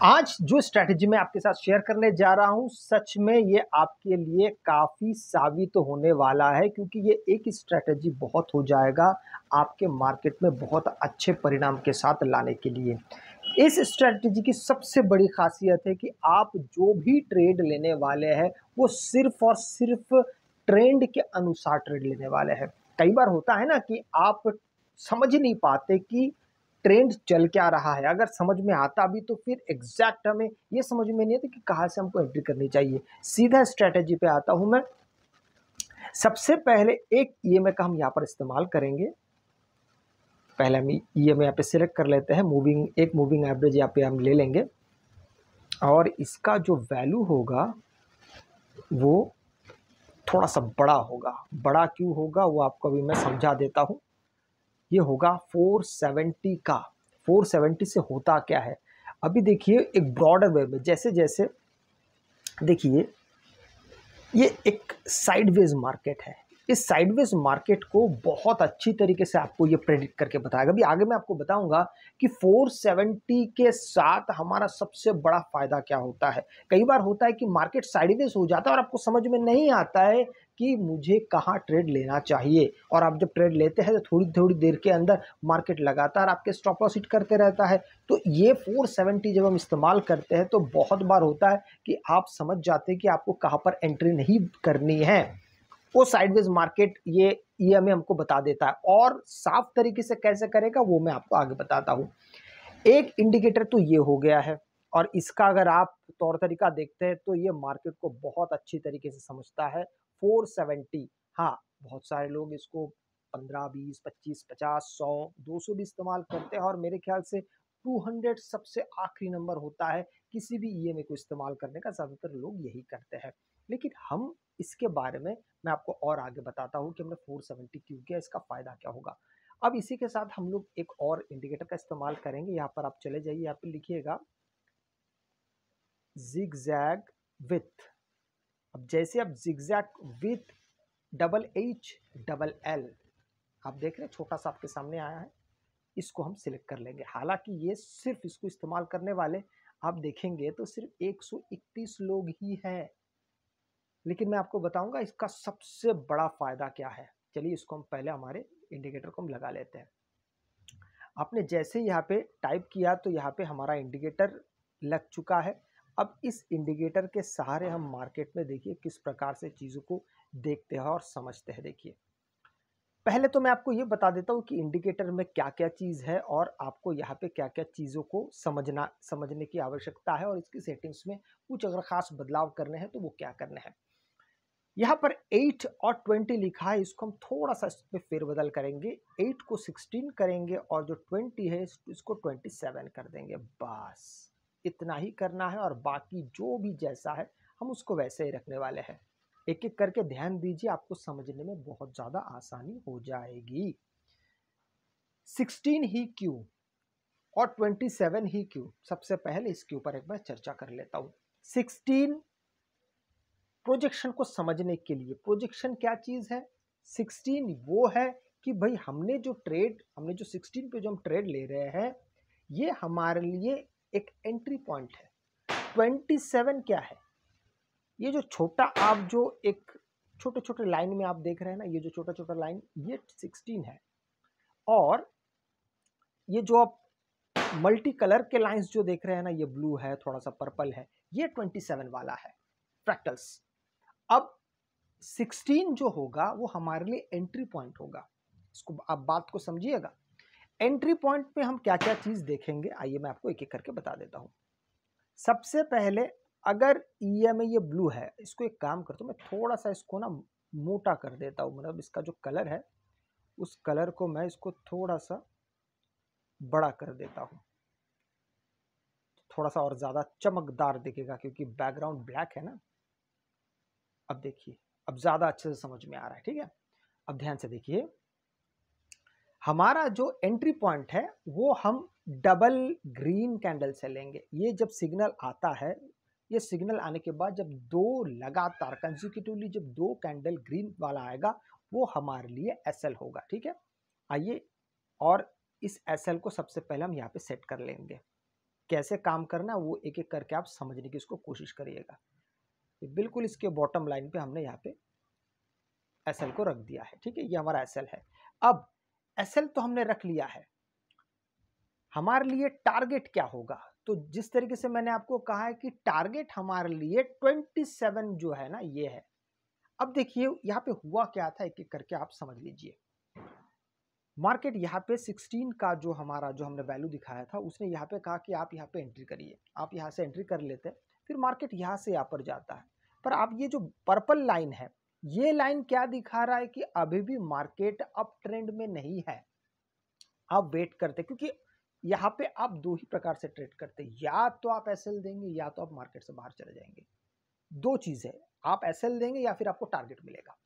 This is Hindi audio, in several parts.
आज जो स्ट्रैटेजी मैं आपके साथ शेयर करने जा रहा हूँ, सच में ये आपके लिए काफ़ी साबित तो होने वाला है, क्योंकि ये एक स्ट्रैटेजी बहुत हो जाएगा आपके मार्केट में बहुत अच्छे परिणाम के साथ लाने के लिए। इस स्ट्रैटेजी की सबसे बड़ी खासियत है कि आप जो भी ट्रेड लेने वाले हैं, वो सिर्फ़ और सिर्फ़ ट्रेंड के अनुसार ट्रेड लेने वाले हैं। कई बार होता है ना कि आप समझ नहीं पाते कि ट्रेंड चल क्या रहा है। अगर समझ में आता भी तो फिर एग्जैक्ट हमें ये समझ में नहीं आता कि कहाँ से हमको एंट्री करनी चाहिए। सीधा स्ट्रेटेजी पे आता हूं मैं। सबसे पहले एक ईएमए का हम यहाँ पर इस्तेमाल करेंगे। पहले हम ईएमए यहाँ पे सिलेक्ट कर लेते हैं। एक मूविंग एवरेज यहाँ पे हम ले लेंगे और इसका जो वैल्यू होगा वो थोड़ा सा बड़ा होगा। बड़ा क्यों होगा वो आपको अभी मैं समझा देता हूँ। ये होगा 470 का। 470 से होता क्या है, अभी देखिए एक ब्रॉडर वे में जैसे जैसे देखिए ये एक साइडवेज मार्केट है। इस साइडवेज मार्केट को बहुत अच्छी तरीके से आपको ये प्रेडिक्ट करके बताएगा। अभी आगे मैं आपको बताऊंगा कि 470 के साथ हमारा सबसे बड़ा फायदा क्या होता है। कई बार होता है कि मार्केट साइडवेज हो जाता है और आपको समझ में नहीं आता है कि मुझे कहाँ ट्रेड लेना चाहिए, और आप जब ट्रेड लेते हैं तो थोड़ी थोड़ी देर के अंदर मार्केट लगातार आपके स्टॉप लॉस हिट करते रहता है। तो ये 470 जब हम इस्तेमाल करते हैं तो बहुत बार होता है कि आप समझ जाते हैं कि आपको कहाँ पर एंट्री नहीं करनी है। वो साइडवेज मार्केट ये ईएमए हमको बता देता है, और साफ तरीके से कैसे करेगा वो मैं आपको आगे बताता हूँ। एक इंडिकेटर तो ये हो गया है, और इसका अगर आप तौर तरीका देखते हैं तो ये मार्केट को बहुत अच्छी तरीके से समझता है। 470, हाँ बहुत सारे लोग इसको 15, 20, 25, 50, 100, 200 भी इस्तेमाल करते हैं, और मेरे ख्याल से 200 सबसे आखिरी नंबर होता है किसी भी ईएमए को इस्तेमाल करने का। ज़्यादातर लोग यही करते हैं, लेकिन हम इसके बारे में मैं आपको और आगे बताता हूँ कि हमने 470 क्यों किया, इसका फ़ायदा क्या होगा। अब इसी के साथ हम लोग एक और इंडिकेटर का इस्तेमाल करेंगे। यहाँ पर आप चले जाइए, यहाँ पे लिखिएगा जिगजैग विथ। अब जैसे आप जिगजैग विथ $H आप देख रहे हैं छोटा सा आपके सामने आया है, इसको हम सिलेक्ट कर लेंगे। हालांकि ये सिर्फ इसको इस्तेमाल करने वाले आप देखेंगे तो सिर्फ 131 लोग ही हैं, लेकिन मैं आपको बताऊंगा इसका सबसे बड़ा फायदा क्या है। चलिए इसको हम पहले हमारे इंडिकेटर को हम लगा लेते हैं। आपने जैसे यहाँ पे टाइप किया तो यहाँ पे हमारा इंडिकेटर लग चुका है। अब इस इंडिकेटर के सहारे हम मार्केट में देखिए किस प्रकार से चीज़ों को देखते हैं और समझते हैं। देखिए पहले तो मैं आपको ये बता देता हूँ कि इंडिकेटर में क्या क्या चीज़ है, और आपको यहाँ पे क्या क्या चीज़ों को समझने की आवश्यकता है, और इसकी सेटिंग्स में कुछ अगर खास बदलाव करने हैं तो वो क्या करने हैं। यहाँ पर 8 और 20 लिखा है, इसको हम थोड़ा सा इसमें फेरबदल करेंगे। 8 को 16 करेंगे और जो 20 है इसको 27 कर देंगे। बस इतना ही करना है, और बाकी जो भी जैसा है हम उसको वैसे ही रखने वाले हैं। एक एक करके ध्यान दीजिए, आपको समझने में बहुत ज़्यादा आसानी हो जाएगी। 16 ही क्यों और 27 ही क्यों, सबसे पहले इसके ऊपर एक बार चर्चा कर लेता हूँ। 16 प्रोजेक्शन को समझने के लिए, प्रोजेक्शन क्या चीज है। 16 वो है कि भाई हमने जो 16 पे जो हम ट्रेड ले रहे हैं ये हमारे लिए एक एंट्री पॉइंट है। 27 क्या है, ये जो छोटा आप जो एक छोटे छोटे लाइन में आप देख रहे हैं ना, ये जो छोटा छोटा लाइन ये 16 है, और ये जो आप मल्टी कलर के लाइंस जो देख रहे हैं ना, ये ब्लू है थोड़ा सा पर्पल है, ये 27 वाला है फ्रैक्टल्स। अब 16 जो होगा वो हमारे लिए एंट्री पॉइंट होगा। इसको आप बात को समझिएगा। एंट्री पॉइंट पे हम क्या क्या चीज देखेंगे, आइए मैं आपको एक एक करके बता देता हूं। सबसे पहले अगर ईएमए ये ब्लू है, इसको एक काम करता हूं मैं, थोड़ा सा इसको ना मोटा कर देता हूं। मतलब इसका जो कलर है उस कलर को मैं इसको थोड़ा सा बड़ा कर देता हूं, थोड़ा सा और ज्यादा चमकदार दिखेगा क्योंकि बैकग्राउंड ब्लैक है ना। अब देखिए, अब ज्यादा अच्छे से समझ में आ रहा है, ठीक है। अब ध्यान से देखिए, हमारा जो एंट्री पॉइंट है वो हम डबल ग्रीन कैंडल से लेंगे। ये जब सिग्नल आता है, ये सिग्नल आने के बाद जब दो लगातार कंसेक्यूटिवली जब दो कैंडल ग्रीन वाला आएगा वो हमारे लिए एसएल होगा, ठीक है। आइए, और इस एसएल को सबसे पहले हम यहाँ पे सेट कर लेंगे। कैसे काम करना है वो एक एक करके आप समझने की इसको कोशिश करिएगा। बिल्कुल इसके बॉटम लाइन पे हमने यहाँ पे एसएल को रख दिया है, ठीक है, ये हमारा एसएल है। अब एसएल तो हमने रख लिया है, हमारे लिए टारगेट क्या होगा? तो जिस तरीके से मैंने आपको कहा है कि टारगेट हमारे लिए 27 जो है ना ये है। अब देखिए यहाँ पे हुआ क्या था, एक एक करके आप समझ लीजिए। मार्केट यहाँ पे 16 का जो हमारा जो हमने वैल्यू दिखाया था उसने यहाँ पे कहा कि आप यहाँ पे एंट्री करिए, आप यहाँ से एंट्री कर लेते हैं, फिर मार्केट यहाँ से यहाँ पर जाता है। पर आप ये जो पर्पल लाइन है, ये लाइन क्या दिखा रहा है कि अभी भी मार्केट अप ट्रेंड में नहीं है। आप वेट करते, क्योंकि यहाँ पे आप दो ही प्रकार से ट्रेड करते हैं, या तो आप एसएल देंगे या तो आप मार्केट से बाहर चले जाएंगे। दो चीज है, आप एसएल देंगे या फिर आपको टारगेट मिलेगा।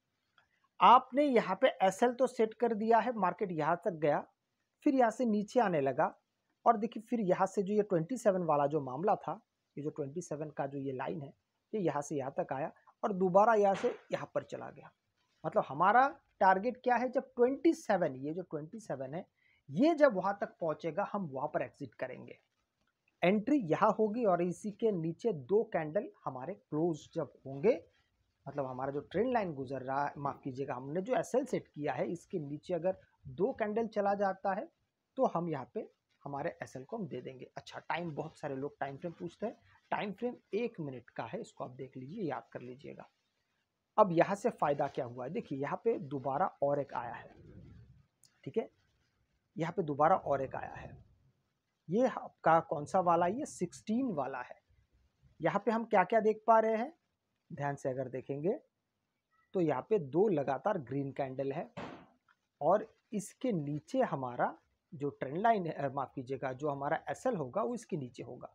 आपने यहाँ पे एसएल तो सेट कर दिया है, मार्केट यहाँ तक गया, फिर यहाँ से नीचे आने लगा, और देखिए फिर यहाँ से जो ये 27 वाला जो मामला था, ये जो 27 का जो ये लाइन है, ये यहाँ से यहाँ तक आया और दोबारा यहाँ से यहाँ पर चला गया। मतलब हमारा टारगेट क्या है, जब 27, ये जो 27 है, ये जब वहां तक पहुंचेगा हम वहां पर एग्जिट करेंगे। एंट्री यहां होगी और इसी के नीचे दो कैंडल हमारे क्लोज जब होंगे, मतलब हमारा जो ट्रेंड लाइन गुजर रहा है, माफ कीजिएगा, हमने जो एसएल सेट किया है इसके नीचे अगर दो कैंडल चला जाता है तो हम यहाँ पे हमारे एसएल को हम दे देंगे। अच्छा, टाइम, बहुत सारे लोग टाइम फ्रेम पूछते हैं, टाइम फ्रेम 1 मिनट का है, इसको आप देख लीजिए, याद कर लीजिएगा। अब यहाँ से फायदा क्या हुआ है, देखिए यहाँ पे दोबारा और एक आया है, ठीक है, यहाँ पे दोबारा और एक आया है, ये आपका कौन सा वाला, ये 16 वाला है। यहाँ पे हम क्या क्या देख पा रहे हैं, ध्यान से अगर देखेंगे तो यहाँ पे दो लगातार ग्रीन कैंडल है और इसके नीचे हमारा जो ट्रेंड लाइन है, माफ कीजिएगा, जो हमारा एसएल होगा वो इसके नीचे होगा।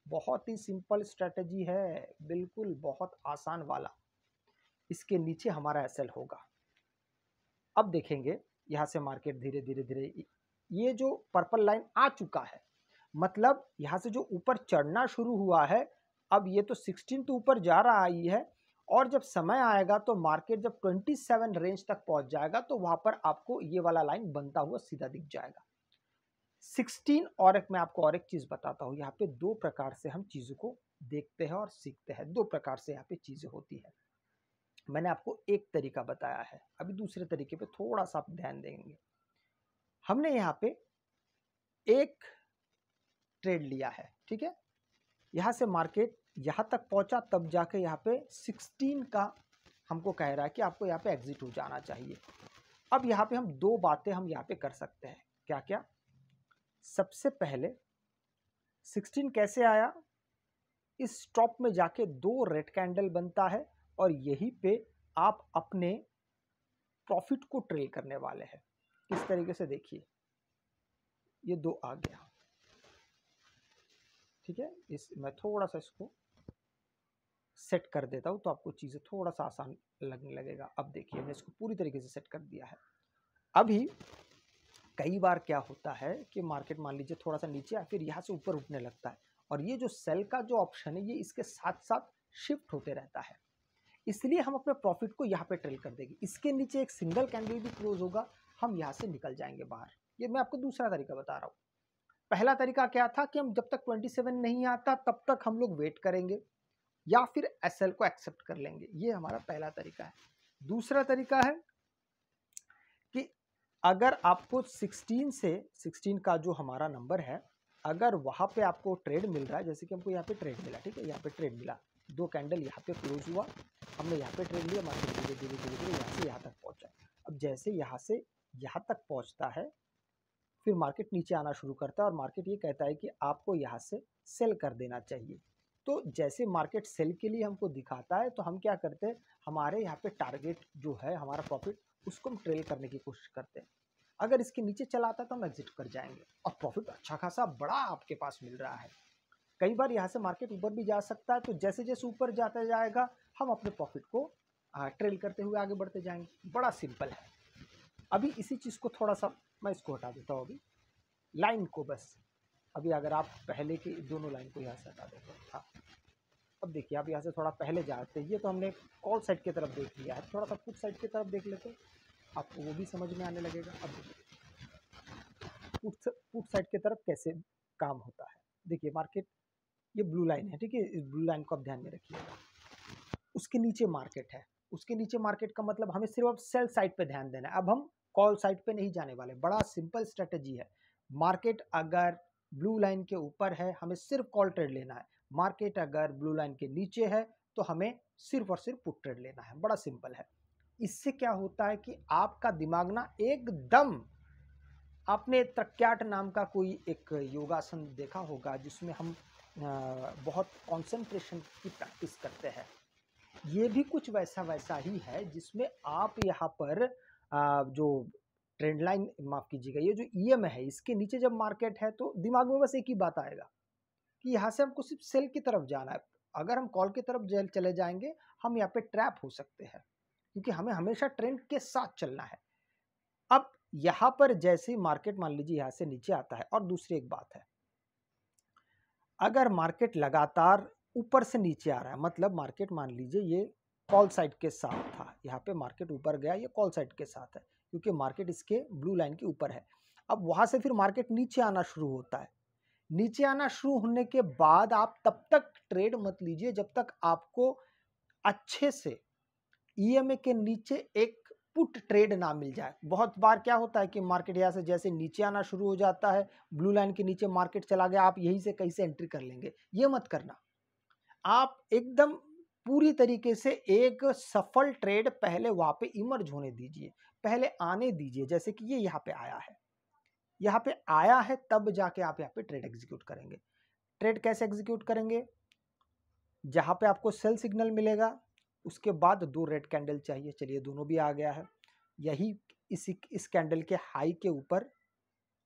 बहुत ही सिंपल स्ट्रेटजी है, बिल्कुल बहुत आसान वाला, इसके नीचे हमारा एसएल होगा। अब देखेंगे यहाँ से मार्केट धीरे धीरे धीरे, ये जो पर्पल लाइन आ चुका है, मतलब यहाँ से जो ऊपर चढ़ना शुरू हुआ है, अब ये तो 16 तो ऊपर जा रहा ही है, और जब समय आएगा तो मार्केट जब 27 रेंज तक पहुंच जाएगा तो वहां पर आपको ये वाला लाइन बनता हुआ सीधा दिख जाएगा 16। और एक मैं आपको और एक चीज बताता हूं, यहाँ पे दो प्रकार से हम चीजों को देखते हैं और सीखते हैं, दो प्रकार से यहाँ पे चीजें होती है। मैंने आपको एक तरीका बताया है, अभी दूसरे तरीके पे थोड़ा सा आप ध्यान देंगे। हमने यहाँ पे एक ट्रेड लिया है, ठीक है, यहाँ से मार्केट यहाँ तक पहुँचा, तब जाके यहाँ पे 16 का हमको कह रहा है कि आपको यहाँ पे एग्जिट हो जाना चाहिए। अब यहाँ पे हम दो बातें हम यहाँ पे कर सकते हैं, क्या क्या? सबसे पहले 16 कैसे आया, इस स्टॉप में जाके दो रेड कैंडल बनता है और यहीं पे आप अपने प्रॉफिट को ट्रेल करने वाले हैं। किस तरीके से, देखिए ये दो आ गया, ठीक है, इस मैं थोड़ा सा इसको सेट कर देता हूं तो आपको चीजें थोड़ा सा आसान लगने लगेगा। अब देखिए मैं इसको पूरी तरीके से सेट कर दिया है। अभी कई बार क्या होता है कि मार्केट मान लीजिए थोड़ा सा नीचे या फिर यहाँ से ऊपर उठने लगता है, और ये जो सेल का जो ऑप्शन है ये इसके साथ साथ शिफ्ट होते रहता है, इसलिए हम अपने प्रॉफिट को यहाँ पे ट्रेल कर देंगे। इसके नीचे एक सिंगल कैंडल भी क्लोज होगा, हम यहाँ से निकल जाएंगे बाहर। ये मैं आपको दूसरा तरीका बता रहा हूँ। पहला तरीका क्या था कि हम जब तक 27 नहीं आता तब तक हम लोग वेट करेंगे या फिर एसएल को एक्सेप्ट कर लेंगे, ये हमारा पहला तरीका है। दूसरा तरीका है कि अगर आपको 16 का जो हमारा नंबर है, अगर वहां पे आपको ट्रेड मिल रहा है, जैसे कि हमको यहाँ पे ट्रेड मिला, ठीक है, यहाँ पे ट्रेड मिला, दो कैंडल यहाँ पे क्लोज हुआ, हमने यहाँ पे ट्रेड लिया, मार्केट धीरे धीरे धीरे धीरे यहाँ से यहाँ तक पहुंचा। अब जैसे यहाँ से यहाँ तक पहुंचता है, फिर मार्केट नीचे आना शुरू करता है और मार्केट ये कहता है कि आपको यहाँ से सेल कर देना चाहिए। तो जैसे मार्केट सेल के लिए हमको दिखाता है तो हम क्या करते हैं, हमारे यहाँ पे टारगेट जो है हमारा प्रॉफिट, उसको हम ट्रेल करने की कोशिश करते हैं। अगर इसके नीचे चला आता है तो हम एग्जिट कर जाएंगे और प्रॉफिट अच्छा खासा बड़ा आपके पास मिल रहा है। कई बार यहाँ से मार्केट ऊपर भी जा सकता है, तो जैसे जैसे ऊपर जाता जाएगा हम अपने प्रॉफिट को ट्रेल करते हुए आगे बढ़ते जाएंगे। बड़ा सिंपल है। अभी इसी चीज़ को थोड़ा सा मैं इसको हटा देता हूँ, अभी लाइन को बस, अभी अगर आप पहले की दोनों लाइन को यहाँ से हटा देते हैं। हाँ, अब देखिए आप यहाँ से थोड़ा पहले जाते हैं, ये तो हमने कॉल साइड की तरफ देख लिया है, थोड़ा सा पुट साइड की तरफ देख लेते हैं, आपको वो भी समझ में आने लगेगा। अब पुट साइड की तरफ कैसे काम होता है, देखिए मार्केट, ये ब्लू लाइन है, ठीक है, इस ब्लू लाइन को आप ध्यान में रखिएगा। उसके नीचे मार्केट है, उसके नीचे मार्केट का मतलब हमें सिर्फ अब सेल साइड पे ध्यान देना है। अब हम कॉल साइड पे नहीं जाने वाले। बड़ा सिंपल स्ट्रेटेजी है। मार्केट अगर ब्लू लाइन के ऊपर है, हमें सिर्फ कॉल ट्रेड लेना है। मार्केट अगर ब्लू लाइन के नीचे है तो हमें सिर्फ और सिर्फ पुट ट्रेड लेना है। बड़ा सिंपल है। इससे क्या होता है कि आपका दिमाग ना एकदम, आपने त्रक्याट नाम का कोई एक योगासन देखा होगा जिसमें हम बहुत कंसंट्रेशन की प्रैक्टिस करते हैं। ये भी कुछ वैसा वैसा ही है, जिसमें आप यहाँ पर जो ट्रेंड लाइन, माफ कीजिएगा, ये जो ईएम है इसके नीचे जब मार्केट है तो दिमाग में बस एक ही बात आएगा कि यहाँ से हमको सिर्फ सेल की तरफ जाना है। अगर हम कॉल की तरफ चले जाएंगे हम यहाँ पे ट्रैप हो सकते हैं, क्योंकि हमें हमेशा ट्रेंड के साथ चलना है। अब यहाँ पर जैसे मार्केट मान लीजिए यहाँ से नीचे आता है, और दूसरी एक बात है, अगर मार्केट लगातार ऊपर से नीचे आ रहा है, मतलब मार्केट मान लीजिए ये कॉल साइड के साथ था, यहाँ पे मार्केट ऊपर गया, ये कॉल साइड के साथ है क्योंकि मार्केट इसके ब्लू लाइन के ऊपर है। अब वहां से फिर मार्केट नीचे आना शुरू होता है। नीचे आना शुरू होने के बाद आप तब तक ट्रेड मत लीजिए जब तक आपको अच्छे से ईएमए के नीचे एक पुट ट्रेड ना मिल जाए। बहुत बार क्या होता है कि मार्केट यहाँ से जैसे नीचे आना शुरू हो जाता है, ब्लू लाइन के नीचे मार्केट चला गया, आप यहीं से कहीं से एंट्री कर लेंगे। ये मत करना। आप एकदम पूरी तरीके से एक सफल ट्रेड पहले वहां पे इमर्ज होने दीजिए, पहले आने दीजिए। जैसे कि ये यहाँ पे आया है, यहाँ पे आया है, तब जाके आप यहाँ पे ट्रेड एग्जीक्यूट करेंगे। ट्रेड कैसे एग्जीक्यूट करेंगे? जहां पे आपको सेल सिग्नल मिलेगा उसके बाद 2 रेड कैंडल चाहिए। चलिए दोनों भी आ गया है। यही इस कैंडल के हाई के ऊपर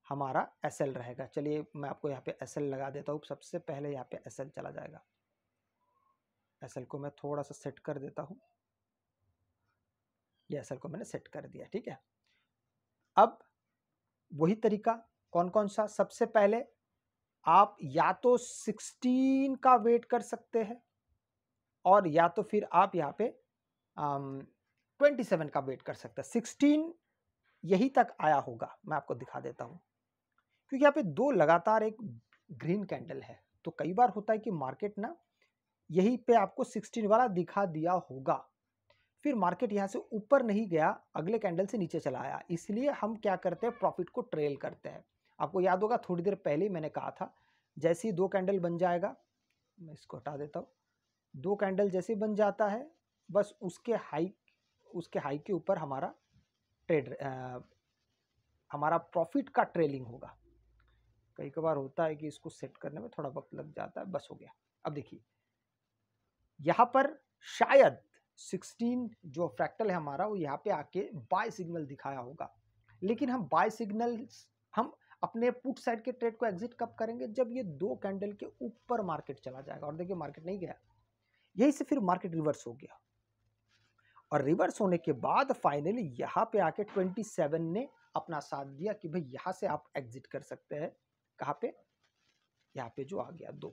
हमारा एसएल रहेगा। चलिए मैं आपको यहाँ पे एसएल लगा देता हूँ। सबसे पहले यहाँ पे एसएल चला जाएगा। एसएल को मैं थोड़ा सा सेट कर देता हूँ। ये एसएल को मैंने सेट कर दिया, ठीक है। अब वही तरीका, कौन कौन सा? सबसे पहले आप या तो 16 का वेट कर सकते हैं, और या तो फिर आप यहाँ पे 27 का वेट कर सकते हैं। 16 यही तक आया होगा, मैं आपको दिखा देता हूं, क्योंकि यहाँ पे 2 लगातार एक ग्रीन कैंडल है। तो कई बार होता है कि मार्केट ना यही पे आपको 16 वाला दिखा दिया होगा, फिर मार्केट यहाँ से ऊपर नहीं गया, अगले कैंडल से नीचे चला आया। इसलिए हम क्या करते हैं, प्रॉफिट को ट्रेल करते हैं। आपको याद होगा थोड़ी देर पहले ही मैंने कहा था, जैसे ही 2 कैंडल बन जाएगा, मैं इसको हटा देता हूँ, 2 कैंडल जैसे बन जाता है, बस उसके हाई के ऊपर हमारा ट्रेड, हमारा प्रॉफिट का ट्रेलिंग होगा। कई बार होता है कि इसको सेट करने में थोड़ा वक्त लग जाता है। बस हो गया। अब देखिए यहाँ पर शायद 16 जो फ्रैक्टल है हमारा, वो यहाँ पे आके बाय सिग्नल दिखाया होगा। लेकिन हम बाय सिग्नल, हम अपने पुट साइड के ट्रेड को एग्जिट कब करेंगे? जब ये 2 कैंडल के ऊपर मार्केट चला जाएगा। और देखिए मार्केट नहीं गया, यही से फिर मार्केट रिवर्स हो गया, और रिवर्स होने के बाद फाइनली यहाँ पे आके 27 ने अपना साथ दिया कि भाई यहाँ से आप एग्जिट कर सकते हैं। कहाँ पे? यहाँ पे जो आ गया 2।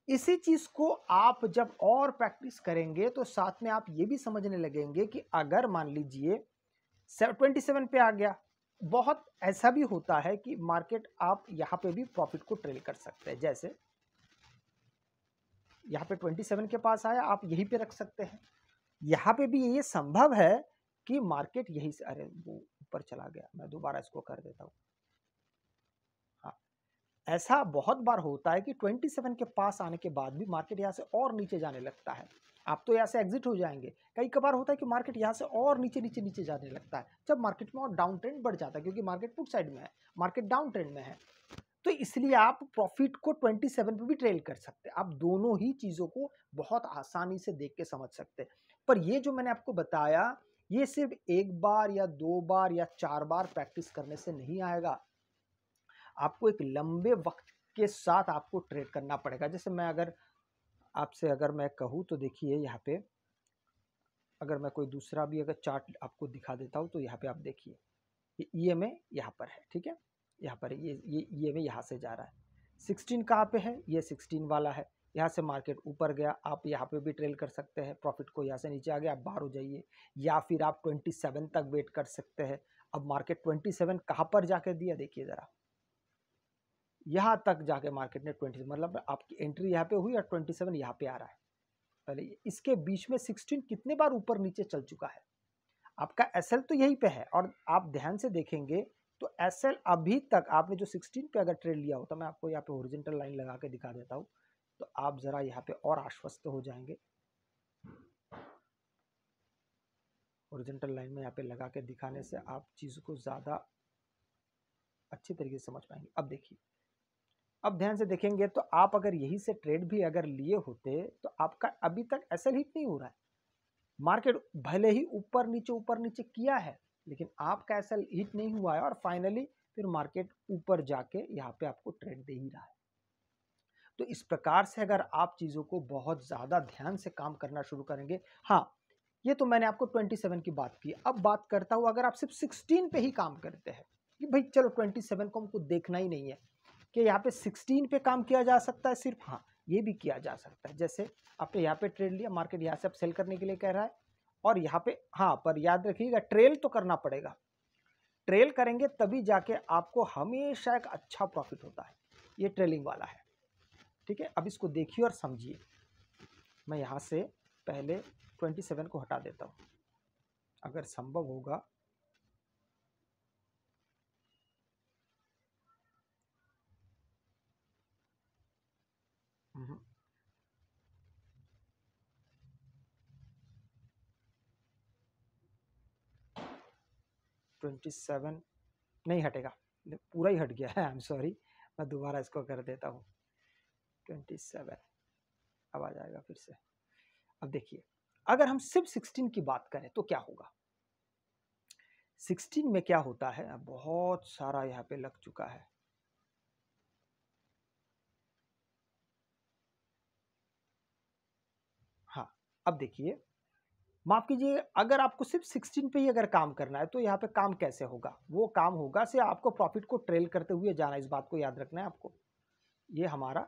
इसी चीज को आप जब और प्रैक्टिस करेंगे तो साथ में आप ये भी समझने लगेंगे कि अगर मान लीजिए 27 पे आ गया, बहुत ऐसा भी होता है कि मार्केट आप यहाँ पे भी प्रॉफिट को ट्रेल कर सकते हैं। जैसे यहाँ पे 27 के पास आया, आप यहीं पे रख सकते हैं। यहाँ पे भी ये संभव है कि मार्केट यही से, अरे वो ऊपर चला गया, मैं दोबारा इसको कर देता हूँ। हाँ, ऐसा बहुत बार होता है कि 27 के पास आने के बाद भी मार्केट यहाँ से और नीचे जाने लगता है। आप तो यहाँ से एग्जिट हो जाएंगे। कई बार होता है कि मार्केट यहाँ से और नीचे नीचे नीचे जाने लगता है, जब मार्केट में और डाउन ट्रेंड बढ़ जाता है, क्योंकि मार्केट पुट साइड में है, मार्केट डाउन ट्रेंड में है। तो इसलिए आप प्रॉफिट को 27 पे भी ट्रेल कर सकते हैं। आप दोनों ही चीजों को बहुत आसानी से देख के समझ सकते हैं। पर ये जो मैंने आपको बताया, ये सिर्फ 1 बार या 2 बार या 4 बार प्रैक्टिस करने से नहीं आएगा। आपको एक लंबे वक्त के साथ आपको ट्रेड करना पड़ेगा। जैसे मैं अगर मैं कहूँ तो देखिए यहाँ पे, अगर मैं कोई दूसरा भी अगर चार्ट आपको दिखा देता हूँ तो यहाँ पे आप देखिए, ये ईएमए यहाँ पर है, ठीक है, यहाँ पर ये ईएमए यहाँ से जा रहा है। 16 कहाँ पे है? ये 16 वाला है। यहाँ से मार्केट ऊपर गया, आप यहाँ पे भी ट्रेल कर सकते हैं। प्रॉफिट को यहाँ से नीचे आ गया, आप बाहर हो जाइए, या फिर आप 27 तक वेट कर सकते हैं। अब मार्केट 27 कहाँ पर जाकर दिया, देखिए ज़रा, यहाँ तक जाके मार्केट ने 20 मतलब आपकी एंट्री यहाँ पे हुई और 27 यहाँ पे आ रहा है। पहले इसके बीच में 16 कितने बार ऊपर नीचे चल चुका है। आपका एसएल तो यहीं पे है और आप ध्यान से देखेंगे तो एसएल अभी तक आपने जो 16 पे अगर ट्रेड लिया होता, मैं आपको यहाँ पे हॉरिजॉन्टल लाइन लगा के दिखा देता हूँ तो आप जरा यहाँ पे और आश्वस्त हो जाएंगे। हॉरिजॉन्टल लाइन में यहाँ पे लगा के दिखाने से आप चीज को ज्यादा अच्छी तरीके से समझ पाएंगे। अब देखिए, अब ध्यान से देखेंगे तो आप अगर यही से ट्रेड भी अगर लिए होते तो आपका अभी तक एसएल हिट नहीं हो रहा है। मार्केट भले ही ऊपर नीचे किया है लेकिन आपका एसएल हिट नहीं हुआ है और फाइनली फिर मार्केट ऊपर जाके यहाँ पे आपको ट्रेड दे ही रहा है। तो इस प्रकार से अगर आप चीजों को बहुत ज्यादा ध्यान से काम करना शुरू करेंगे। हाँ, ये तो मैंने आपको 27 की बात की। अब बात करता हूं अगर आप सिर्फ 16 पे ही काम करते हैं कि भाई चलो 27 को हमको देखना ही नहीं है कि यहाँ पे 16 पे काम किया जा सकता है सिर्फ। हाँ, ये भी किया जा सकता है। जैसे आपने यहाँ पे ट्रेड लिया, मार्केट यहाँ से अब सेल करने के लिए कह रहा है और यहाँ पे, हाँ पर याद रखिएगा ट्रेल तो करना पड़ेगा। ट्रेल करेंगे तभी जाके आपको हमेशा एक अच्छा प्रॉफिट होता है। ये ट्रेलिंग वाला है, ठीक है। अब इसको देखिए और समझिए। मैं यहाँ से पहले 27 को हटा देता हूँ अगर संभव होगा। हम्म, 27 नहीं हटेगा, पूरा ही हट गया है। आई एम सॉरी, मैं दोबारा इसको कर देता हूँ। 27 अब आ जाएगा फिर से। अब देखिए, अगर हम सिर्फ 16 की बात करें तो क्या होगा। 16 में क्या होता है, बहुत सारा यहाँ पे लग चुका है। हाँ, अब देखिए, माफ कीजिए, अगर आपको सिर्फ 16 पे ही अगर काम करना है तो यहाँ पे काम कैसे होगा। वो काम होगा से आपको प्रॉफिट को ट्रेल करते हुए जाना। इस बात को याद रखना है आपको। ये हमारा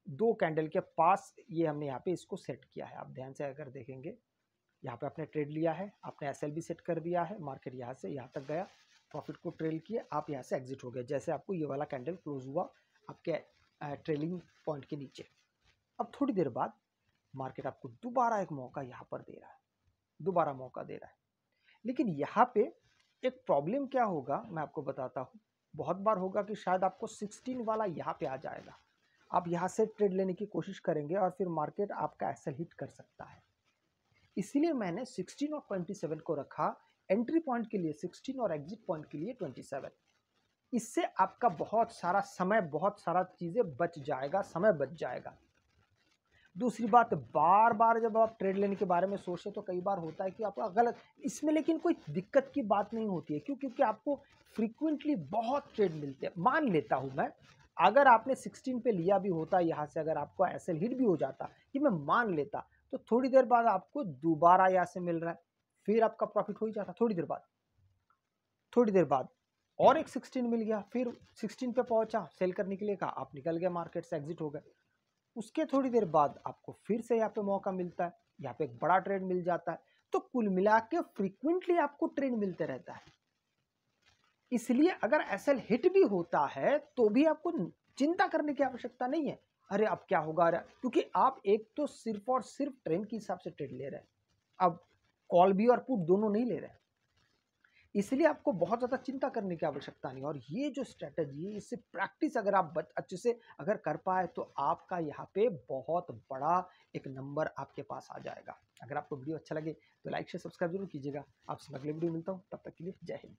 2 कैंडल के पास ये हमने यहाँ पे इसको सेट किया है। आप ध्यान से अगर देखेंगे, यहाँ पे आपने ट्रेड लिया है, आपने एसएल भी सेट कर दिया है, मार्केट यहाँ से यहाँ तक गया, प्रॉफिट को ट्रेल किए, आप यहाँ से एग्जिट हो गए। जैसे आपको ये वाला कैंडल क्लोज हुआ आपके ट्रेलिंग पॉइंट के नीचे। अब थोड़ी देर बाद मार्केट आपको दोबारा एक मौका यहाँ पर दे रहा है, दोबारा मौका दे रहा है। लेकिन यहाँ पे एक प्रॉब्लम क्या होगा मैं आपको बताता हूँ। बहुत बार होगा कि शायद आपको 16 वाला यहाँ पे आ जाएगा, आप यहाँ से ट्रेड लेने की कोशिश करेंगे और फिर मार्केट आपका एसएल हिट कर सकता है। इसीलिए मैंने 16 और 27 को रखा एंट्री पॉइंट के लिए 16 और एग्जिट पॉइंट के लिए 27। इससे आपका बहुत सारा समय, बहुत सारा चीज़ें बच जाएगा, समय बच जाएगा। दूसरी बात, बार बार जब आप ट्रेड लेने के बारे में सोचते तो कई बार होता है कि आपका गलत इसमें, लेकिन कोई दिक्कत की बात नहीं होती है। क्यों? क्योंकि आपको फ्रीक्वेंटली बहुत ट्रेड मिलते हैं। मान लेता हूं मैं, अगर आपने 16 पे लिया भी होता यहाँ से, अगर आपको एसएल हिट भी हो जाता, कि मैं मान लेता, तो थोड़ी देर बाद आपको दोबारा यहाँ से मिल रहा है, फिर आपका प्रॉफिट हो ही जाता। थोड़ी देर बाद और एक 16 मिल गया, फिर 16 पे पहुंचा, सेल करने के लिए कहा, आप निकल गए, मार्केट से एग्जिट हो गए। उसके थोड़ी देर बाद आपको फिर से यहाँ पे मौका मिलता है, यहाँ पे एक बड़ा ट्रेड मिल जाता है। तो कुल मिला के फ्रीक्वेंटली आपको ट्रेड मिलते रहता है। इसलिए अगर एसएल हिट भी होता है तो भी आपको चिंता करने की आवश्यकता नहीं है, अरे अब क्या होगा, अरे, क्योंकि आप एक तो सिर्फ और सिर्फ ट्रेंड के हिसाब से ट्रेड ले रहे हैं, अब कॉल भी और पुट दोनों नहीं ले रहे हैं। इसलिए आपको बहुत ज़्यादा चिंता करने की आवश्यकता नहीं। और ये जो स्ट्रैटेजी है, इससे प्रैक्टिस अगर आप अच्छे से अगर कर पाए तो आपका यहाँ पे बहुत बड़ा एक नंबर आपके पास आ जाएगा। अगर आपको वीडियो अच्छा लगे तो लाइक शेयर सब्सक्राइब जरूर कीजिएगा। आपसे अगले वीडियो मिलता हूँ, तब तक के लिए जय हिंद।